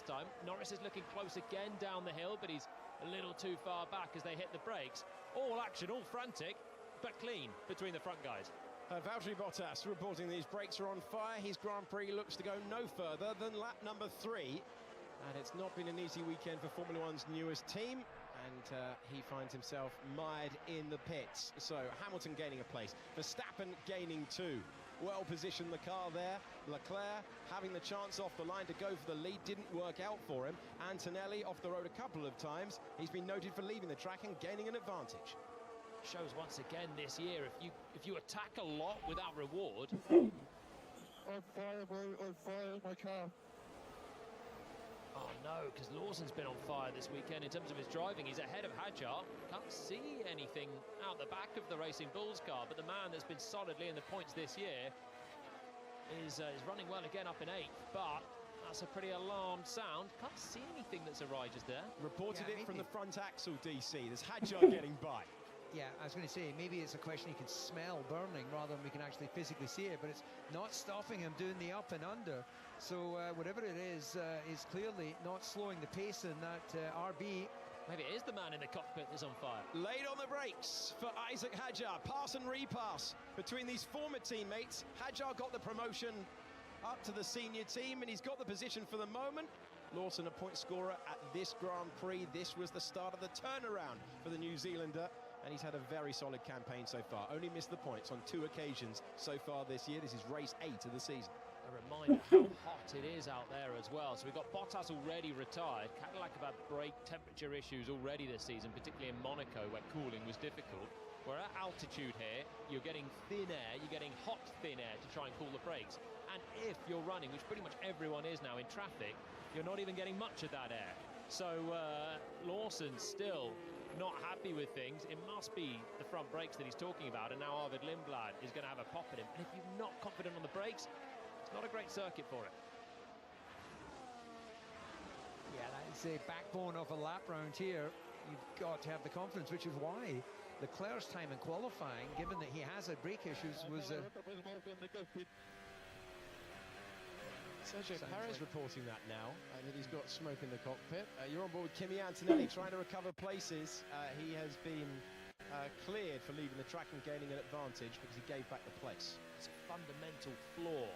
last time. Norris is looking close again down the hill, but he's a little too far back as they hit the brakes. All action, all frantic, but clean between the front guys. Valtteri Bottas reporting these brakes are on fire. His Grand Prix looks to go no further than lap number 3. And it's not been an easy weekend for Formula One's newest team. And he finds himself mired in the pits. So Hamilton gaining a place, Verstappen gaining 2. Well positioned the car there. Leclerc having the chance off the line to go for the lead, didn't work out for him. Antonelli off the road a couple of times. He's been noted for leaving the track and gaining an advantage. Shows once again this year, if you attack a lot without reward. On fire my car. Oh no, because Lawson's been on fire this weekend in terms of his driving. He's ahead of Hadjar. Can't see anything out the back of the Racing Bulls car, but the man that's been solidly in the points this year is running well again up in 8th, but that's a pretty alarmed sound. Can't see anything that's arrived just there. Reported it from the front axle, DC. There's Hadjar getting by. Yeah, I was going to say, maybe it's a question he can smell burning rather than we can actually physically see it, but it's not stopping him doing the up and under. So whatever it is clearly not slowing the pace in that RB. Maybe it is the man in the cockpit that's on fire. Late on the brakes for Isaac Hadjar. Pass and repass between these former teammates. Hadjar got the promotion up to the senior team, and he's got the position for the moment. Lawson, a point scorer at this Grand Prix. This was the start of the turnaround for the New Zealander, and he's had a very solid campaign so far. Only missed the points on 2 occasions so far this year. This is race 8 of the season. A reminder how hot it is out there as well. So we've got Bottas already retired. Cadillac have had brake temperature issues already this season, particularly in Monaco, where cooling was difficult. We're at altitude here, you're getting thin air, you're getting hot thin air to try and cool the brakes. And if you're running, which pretty much everyone is now in traffic, you're not even getting much of that air. So Lawson's still not happy with things. It must be the front brakes that he's talking about, and now Arvid Lindblad is going to have a pop at him. And if you're not confident on the brakes, it's not a great circuit for it. Yeah, that's a backbone of a lap round here. You've got to have the confidence, which is why Leclerc's time in qualifying, given that he has had brake issues, was... Sergio Perez reporting that now, that he's got smoke in the cockpit. You're on board with Kimi Antonelli trying to recover places. He has been cleared for leaving the track and gaining an advantage because he gave back the place. It's a fundamental flaw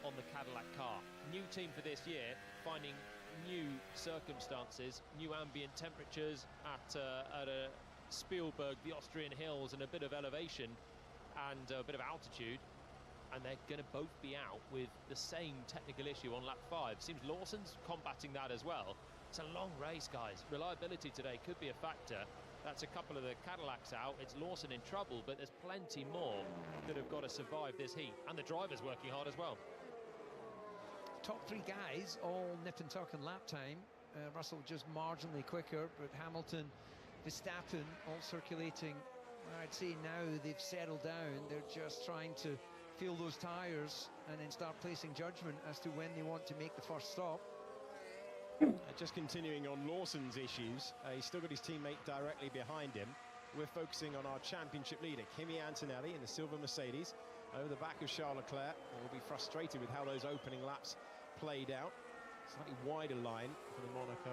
on the Cadillac car. New team for this year, finding new circumstances, new ambient temperatures at a Spielberg, the Austrian hills, and a bit of elevation and a bit of altitude. And they're going to both be out with the same technical issue on lap 5. Seems Lawson's combating that as well. It's a long race, guys. Reliability today could be a factor. That's a couple of the Cadillacs out. It's Lawson in trouble, but there's plenty more that have got to survive this heat. And the driver's working hard as well. Top 3 guys, all nip and tuck in lap time. Russell just marginally quicker, but Hamilton, Verstappen, all circulating. I'd say now they've settled down. They're just trying to feel those tyres and then start placing judgment as to when they want to make the first stop. Just continuing on Lawson's issues, he's still got his teammate directly behind him. We're focusing on our championship leader, Kimi Antonelli, in the silver Mercedes, over the back of Charles Leclerc. We'll be frustrated with how those opening laps played out. Slightly wider line for the Monaco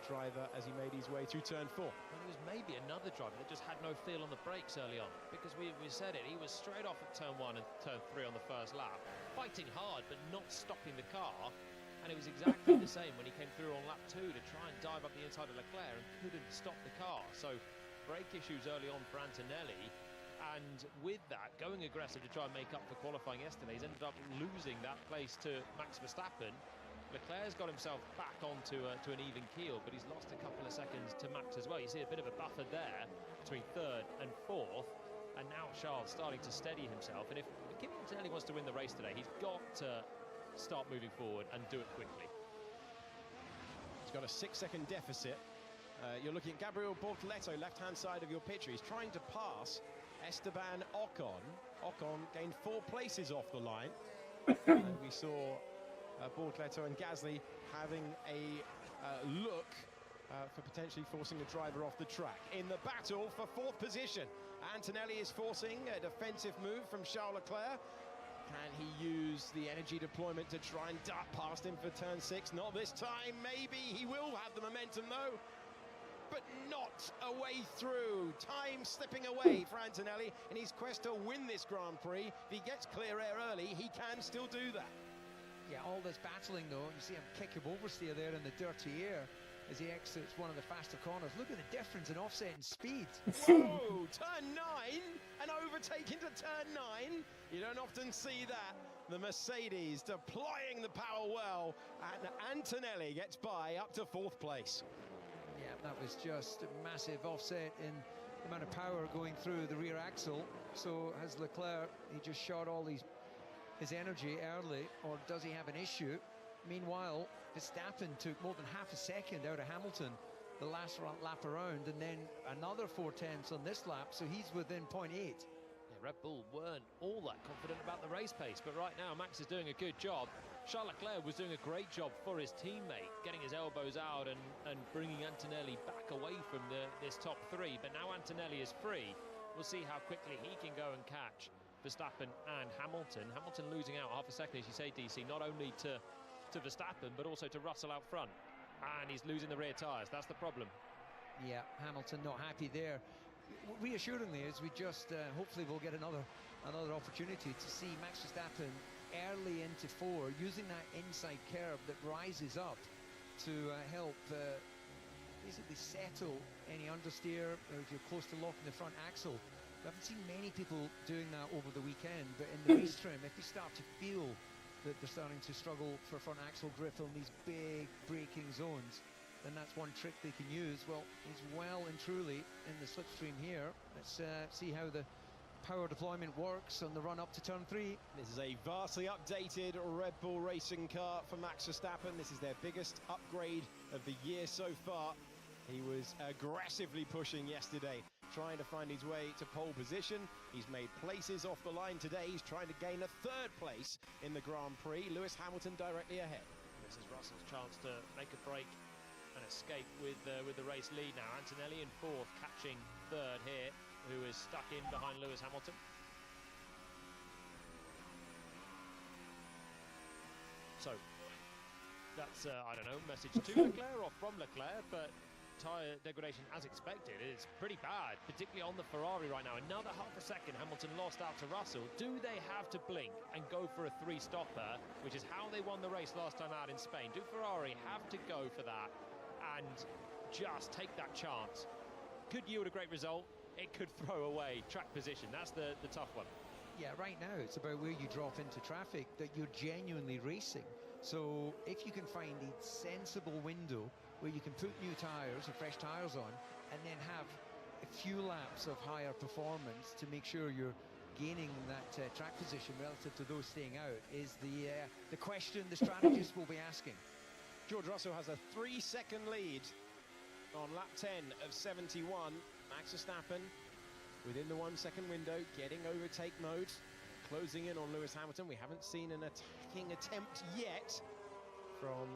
driver as he made his way through turn 4. Well, there was maybe another driver that just had no feel on the brakes early on, because we said it, he was straight off at turn 1 and turn 3 on the first lap, fighting hard but not stopping the car, and it was exactly the same when he came through on lap 2 to try and dive up the inside of Leclerc and couldn't stop the car. So brake issues early on for Antonelli, and with that, going aggressive to try and make up for qualifying yesterday, he's ended up losing that place to Max Verstappen. Leclerc's got himself back onto to an even keel, but he's lost a couple of seconds to Max as well. You see a bit of a buffer there between 3rd and 4th, and now Charles starting to steady himself. And if Kimi Antonelli wants to win the race today, he's got to start moving forward and do it quickly. He's got a 6-second deficit. You're looking at Gabriel Bortoleto, left-hand side of your picture. He's trying to pass Esteban Ocon. Ocon gained 4 places off the line. And we saw Bortoleto and Gasly having a look for potentially forcing the driver off the track. In the battle for 4th position, Antonelli is forcing a defensive move from Charles Leclerc. Can he use the energy deployment to try and dart past him for turn 6? Not this time, maybe. He will have the momentum though, but not a way through. Time slipping away for Antonelli in his quest to win this Grand Prix. If he gets clear air early, he can still do that. Yeah, all this battling though, you see him kick him oversteer there in the dirty air as he exits one of the faster corners. Look at the difference in offset and speed. Whoa, turn 9 and overtake into turn 9. You don't often see that. The Mercedes deploying the power well, and Antonelli gets by up to 4th place. Yeah, that was just a massive offset in the amount of power going through the rear axle. So has Leclerc, he just shot all his energy early, or does he have an issue? Meanwhile, Verstappen took more than half a second out of Hamilton the last lap around, and then another 4/10 on this lap, so he's within 0.8. Yeah, Red Bull weren't all that confident about the race pace, but right now Max is doing a good job. Charles Leclerc was doing a great job for his teammate, getting his elbows out and bringing Antonelli back away from this top 3, but now Antonelli is free. We'll see how quickly he can go and catch Verstappen and Hamilton. Hamilton losing out half a second, as you say, DC, not only to Verstappen, but also to Russell out front. And he's losing the rear tyres. That's the problem. Yeah, Hamilton not happy there. Reassuringly, as we just hopefully we'll get another opportunity to see Max Verstappen early into 4, using that inside curve that rises up to help basically settle any understeer, or if you're close to locking the front axle. We haven't seen many people doing that over the weekend, but in the race trim, if they start to feel that they're starting to struggle for front axle grip on these big braking zones, then that's one trick they can use. Well, he's well and truly in the slipstream here. Let's see how the power deployment works on the run up to turn 3. This is a vastly updated Red Bull racing car for Max Verstappen. This is their biggest upgrade of the year so far. He was aggressively pushing yesterday, trying to find his way to pole position. He's made places off the line today. He's trying to gain a 3rd place in the Grand Prix. Lewis Hamilton directly ahead. This is Russell's chance to make a break and escape with the race lead now. Antonelli in 4th, catching 3rd here, who is stuck in behind Lewis Hamilton. So that's I don't know, message to Leclerc or from Leclerc, but tyre degradation as expected. It's pretty bad, particularly on the Ferrari right now. Another half a second Hamilton lost out to Russell. Do they have to blink and go for a 3-stopper, which is how they won the race last time out in Spain? Do Ferrari have to go for that and just take that chance? Could yield a great result. It could throw away track position. That's the tough one. Yeah, right now it's about where you drop into traffic, that you're genuinely racing. So if you can find a sensible window where you can put new tyres or fresh tyres on, and then have a few laps of higher performance to make sure you're gaining that track position relative to those staying out, is the question the strategist will be asking. George Russell has a 3-second lead on lap 10 of 71. Max Verstappen within the 1-second window, getting overtake mode, closing in on Lewis Hamilton. We haven't seen an attacking attempt yet from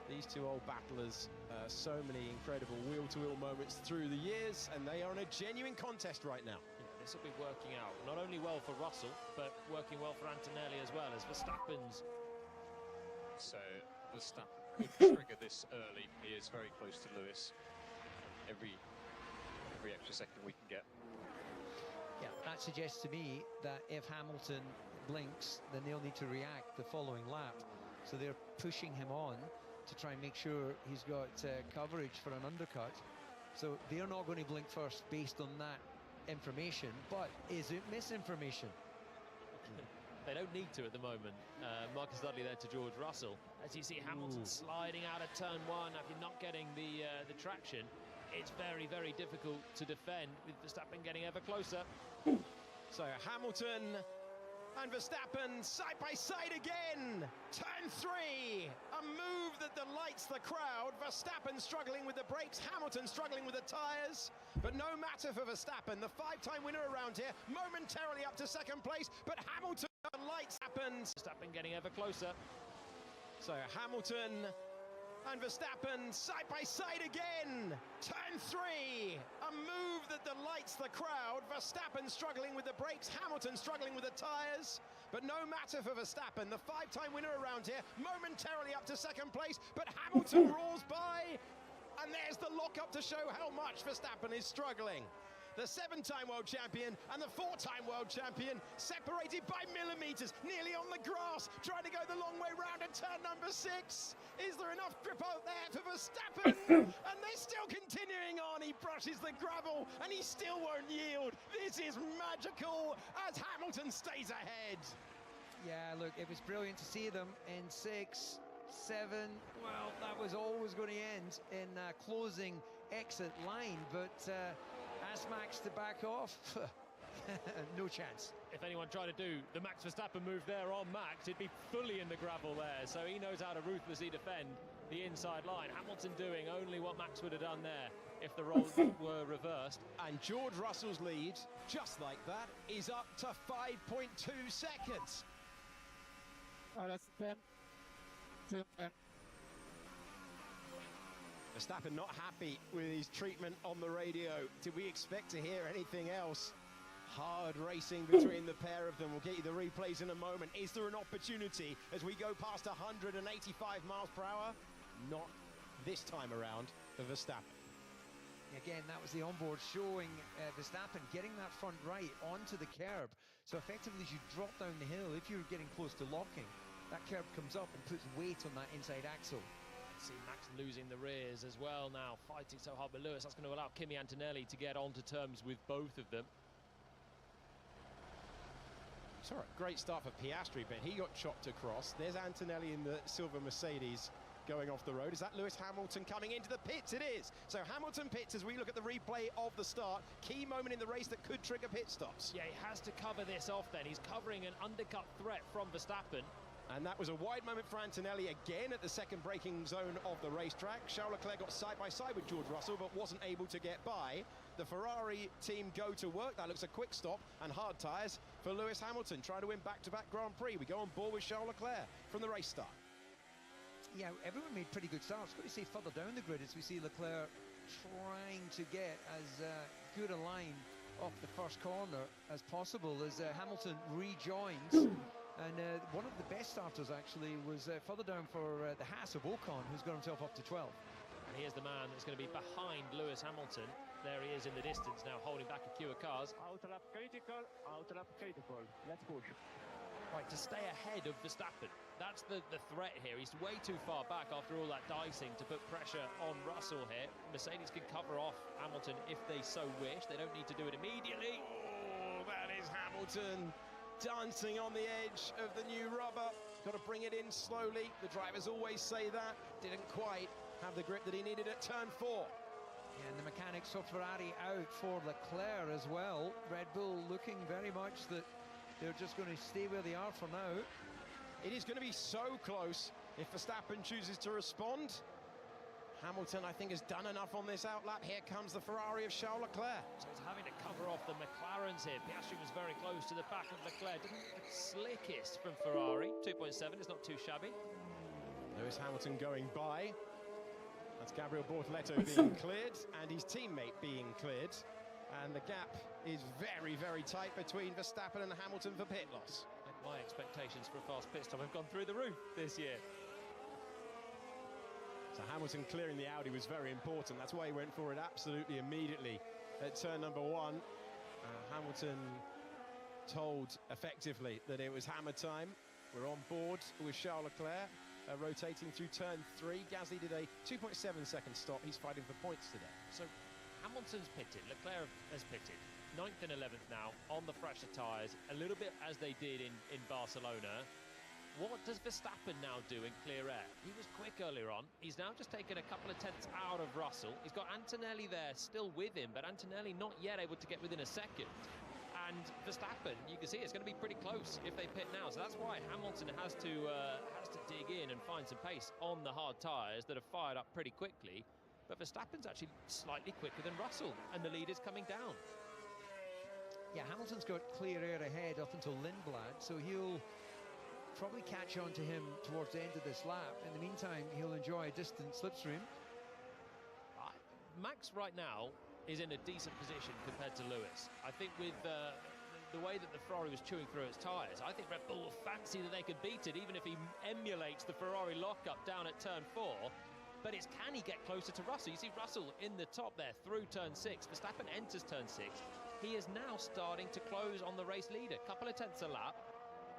these two old battlers. So many incredible wheel-to-wheel moments through the years, and they are in a genuine contest right now. This will be working out not only well for Russell, but working well for Antonelli as well, as Verstappen's. So Verstappen could trigger this early. He is very close to Lewis. Every extra second we can get. Yeah, that suggests to me that if Hamilton blinks, then they'll need to react the following lap. So they're pushing him on to try and make sure he's got coverage for an undercut. So they're not going to blink first based on that information, but is it misinformation? They don't need to at the moment. Marcus Dudley there to George Russell. As you see Hamilton sliding out of turn 1 after not getting the traction, it's very, very difficult to defend with Verstappen getting ever closer. So Hamilton and Verstappen side by side again. Turn 3, a move that delights the crowd. Verstappen struggling with the brakes, Hamilton struggling with the tyres. But no matter for Verstappen, the 5-time winner around here, momentarily up to 2nd place, but Hamilton delights. Verstappen getting ever closer. So Hamilton And Verstappen side by side again. Turn 3, a move that delights the crowd. Verstappen struggling with the brakes, Hamilton struggling with the tyres. But no matter for Verstappen, the 5-time winner around here, momentarily up to second place, but Hamilton roars by. And there's the lock-up to show how much Verstappen is struggling. The 7-time world champion and the 4-time world champion separated by millimetres, nearly on the grass, trying to go the long way round at turn number 6. Is there enough grip out there for Verstappen? And they're still continuing on. He brushes the gravel and he still won't yield. This is magical as Hamilton stays ahead. Yeah, look, it was brilliant to see them in 6, 7. Well, that was always going to end in a closing exit line, but ask Max to back off. No chance. If anyone tried to do the Max Verstappen move there on Max, he'd be fully in the gravel there. So he knows how to ruthlessly defend the inside line. Hamilton doing only what Max would have done there if the roles were reversed. And George Russell's lead, just like that, is up to 5.2 seconds. Oh, that's 10. 10. Verstappen not happy with his treatment on the radio. Did we expect to hear anything else? Hard racing between the pair of them. We'll get you the replays in a moment. Is there an opportunity as we go past 185 miles per hour? Not this time around for Verstappen. Again, that was the onboard showing Verstappen getting that front right onto the curb. So effectively, as you drop down the hill, if you're getting close to locking, that curb comes up and puts weight on that inside axle. See Max losing the rears as well now, fighting so hard with Lewis. That's going to allow Kimi Antonelli to get onto terms with both of them. It's all right, great start for Piastri, but he got chopped across. There's Antonelli in the silver Mercedes going off the road. Is that Lewis Hamilton coming into the pits? It is. So Hamilton pits as we look at the replay of the start. Key moment in the race that could trigger pit stops. Yeah, he has to cover this off then. He's covering an undercut threat from Verstappen. And that was a wide moment for Antonelli again at the second braking zone of the racetrack. Charles Leclerc got side by side with George Russell but wasn't able to get by. The Ferrari team go to work. That looks a quick stop and hard tyres for Lewis Hamilton, trying to win back-to-back Grand Prix. We go on board with Charles Leclerc from the race start. Yeah, everyone made pretty good starts. Got to say, further down the grid as we see Leclerc trying to get as good a line off the first corner as possible as Hamilton rejoins. And one of the best starters actually was further down for the Haas of Ocon, who's got himself up to 12. And here's the man that's going to be behind Lewis Hamilton. There he is in the distance now, holding back a queue of cars. Outlap critical, let's push. Right, to stay ahead of Verstappen. That's the threat here. He's way too far back after all that dicing to put pressure on Russell here. Mercedes can cover off Hamilton if they so wish. They don't need to do it immediately. Oh, that is Hamilton dancing on the edge of the new rubber. Got to bring it in slowly. The drivers always say that. Didn't quite have the grip that he needed at turn 4. Yeah, and the mechanics of Ferrari out for Leclerc as well. Red Bull looking very much that they're just going to stay where they are for now. It is going to be so close if Verstappen chooses to respond. Hamilton, I think, has done enough on this outlap. Here comes the Ferrari of Charles Leclerc. So he's having to cover off the McLarens here. Piastri was very close to the back of Leclerc. Didn't look the slickest from Ferrari. 2.7 is not too shabby. Lewis Hamilton going by. That's Gabriel Bortoleto being cleared and his teammate being cleared. And the gap is very, very tight between Verstappen and Hamilton for pit loss. My expectations for a fast pit stop have gone through the roof this year. So Hamilton clearing the Audi was very important. That's why he went for it absolutely immediately at turn number 1. Hamilton told effectively that it was hammer time. We're on board with Charles Leclerc rotating through turn 3. Gasly did a 2.7 second stop. He's fighting for points today. So Hamilton's pitted, Leclerc has pitted. 9th and 11th now on the fresher tyres, a little bit as they did in Barcelona. What does Verstappen now do in clear air? He was quick earlier on. He's now just taken a couple of tenths out of Russell. He's got Antonelli there still with him, but Antonelli not yet able to get within a second. And Verstappen, you can see it's going to be pretty close if they pit now. So that's why Hamilton has to dig in and find some pace on the hard tyres that have fired up pretty quickly. But Verstappen's actually slightly quicker than Russell, and the lead is coming down. Yeah, Hamilton's got clear air ahead up until Lindblad, so he'll probably catch on to him towards the end of this lap. In the meantime, he'll enjoy a distant slipstream. Max right now is in a decent position compared to Lewis. I think with the way that the Ferrari was chewing through its tyres, I think Red Bull will fancy that they could beat it, even if he emulates the Ferrari lockup down at turn 4. But it's, can he get closer to Russell? You see Russell in the top there through turn 6. Verstappen enters turn 6. He is now starting to close on the race leader. Couple of tenths a lap.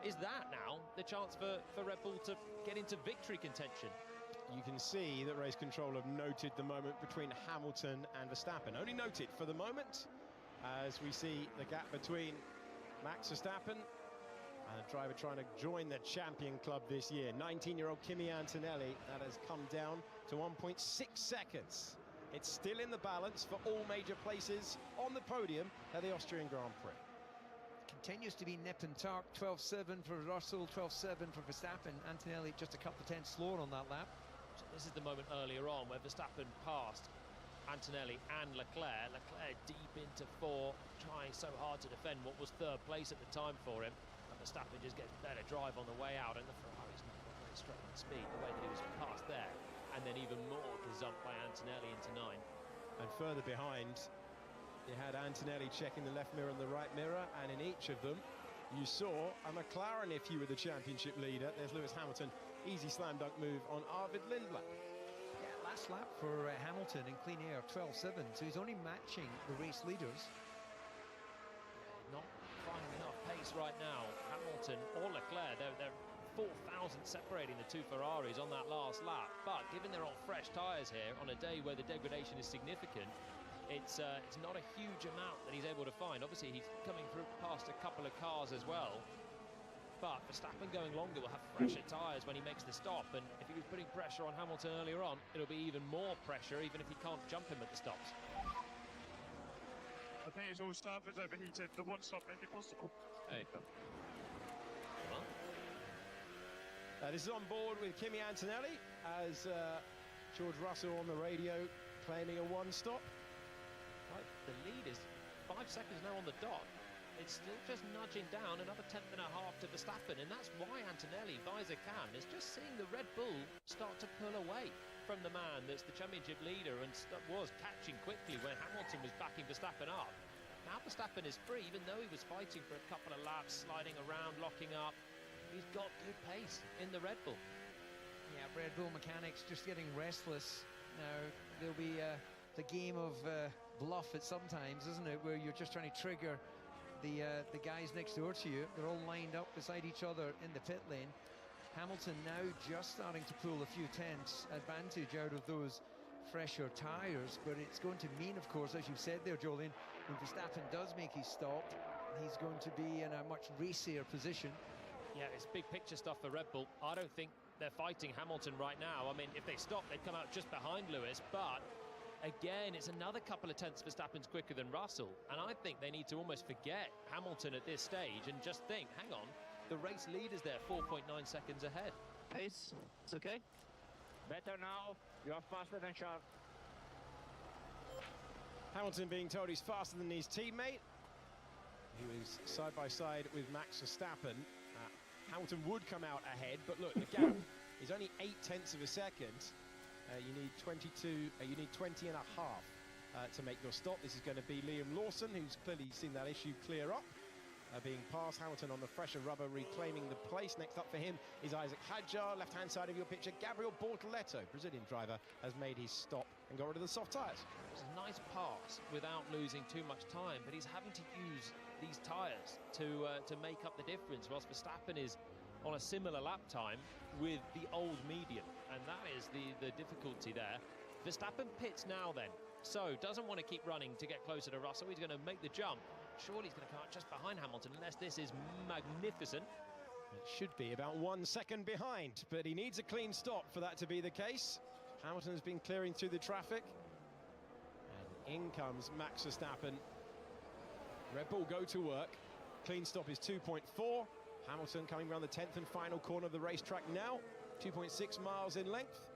Is that now the chance for Red Bull to get into victory contention? You can see that race control have noted the moment between Hamilton and Verstappen. Only noted for the moment, as we see the gap between Max Verstappen and a driver trying to join the champion club this year. 19-year-old Kimi Antonelli. That has come down to 1.6 seconds. It's still in the balance for all major places on the podium at the Austrian Grand Prix. Continues to be nip and tuck. 12.7 for Russell, 12.7 for Verstappen. Antonelli just a couple of tenths slower on that lap. So this is the moment earlier on where Verstappen passed Antonelli and Leclerc. Leclerc deep into 4, trying so hard to defend what was 3rd place at the time for him. And Verstappen just gets better drive on the way out, and the Ferrari's not got very straight on speed the way that he was passed there. And then even more gazumped by Antonelli into 9. And further behind, you had Antonelli checking the left mirror and the right mirror, and in each of them you saw a McLaren if you were the championship leader. There's Lewis Hamilton, easy slam dunk move on Arvid Lindblad. Yeah, last lap for Hamilton in clean air, 12.7, so he's only matching the race leaders. Not finding enough pace right now. Hamilton or Leclerc, they're 4,000 separating the two Ferraris on that last lap, but given they're on fresh tyres here on a day where the degradation is significant, it's not a huge amount that he's able to find. Obviously he's coming through past a couple of cars as well, but Verstappen going longer will have fresher tyres when he makes the stop, and if he was putting pressure on Hamilton earlier on, it'll be even more pressure even if he can't jump him at the stops. I think it's all started overheated. The one stop may be possible. There you go. This is on board with Kimi Antonelli as George Russell on the radio claiming a 1-stop. Right, the lead is 5 seconds now on the dot. It's still just nudging down another 1/10 and a half to Verstappen, and that's why Antonelli, Visor can, is just seeing the Red Bull start to pull away from the man that's the championship leader and was catching quickly when Hamilton was backing Verstappen up. Now Verstappen is free, even though he was fighting for a couple of laps, sliding around, locking up. He's got good pace in the Red Bull. Yeah, Red Bull mechanics just getting restless. Now, there'll be the game of bluff at sometimes, isn't it, where you're just trying to trigger the guys next door to you. They're all lined up beside each other in the pit lane. Hamilton now just starting to pull a few tenths advantage out of those fresher tyres, but it's going to mean, of course, as you said there, Jolene, when Verstappen does make his stop, he's going to be in a much racier position. Yeah, it's big picture stuff for Red Bull. I don't think they're fighting Hamilton right now. I mean, if they stop, they'd come out just behind Lewis, but again, it's another couple of tenths Verstappen's quicker than Russell, and I think they need to almost forget Hamilton at this stage and just think, hang on, the race leader's there 4.9 seconds ahead. Pace, it's okay. Better now. You are faster than Charles. Hamilton being told he's faster than his teammate. He was side by side with Max Verstappen. Hamilton would come out ahead, but look, the gap is only 0.8 of a second. You need 20 and a half to make your stop. This is going to be Liam Lawson, who's clearly seen that issue clear up, being past Hamilton on the fresher rubber, reclaiming the place. Next up for him is Isaac Hadjar, left-hand side of your picture. Gabriel Bortoleto, Brazilian driver, has made his stop and got rid of the soft tyres. It's a nice pass without losing too much time, but he's having to use these tyres to make up the difference, whilst Verstappen is on a similar lap time with the old medium, and that is the difficulty there. Verstappen pits now then, so doesn't want to keep running to get closer to Russell. He's going to make the jump. Surely he's going to come out just behind Hamilton, unless this is magnificent. It should be about 1 second behind, but he needs a clean stop for that to be the case. Hamilton has been clearing through the traffic, and in comes Max Verstappen. Red Bull go to work. Clean stop is 2.4. Hamilton coming around the 10th and final corner of the racetrack now. 2.6 miles in length.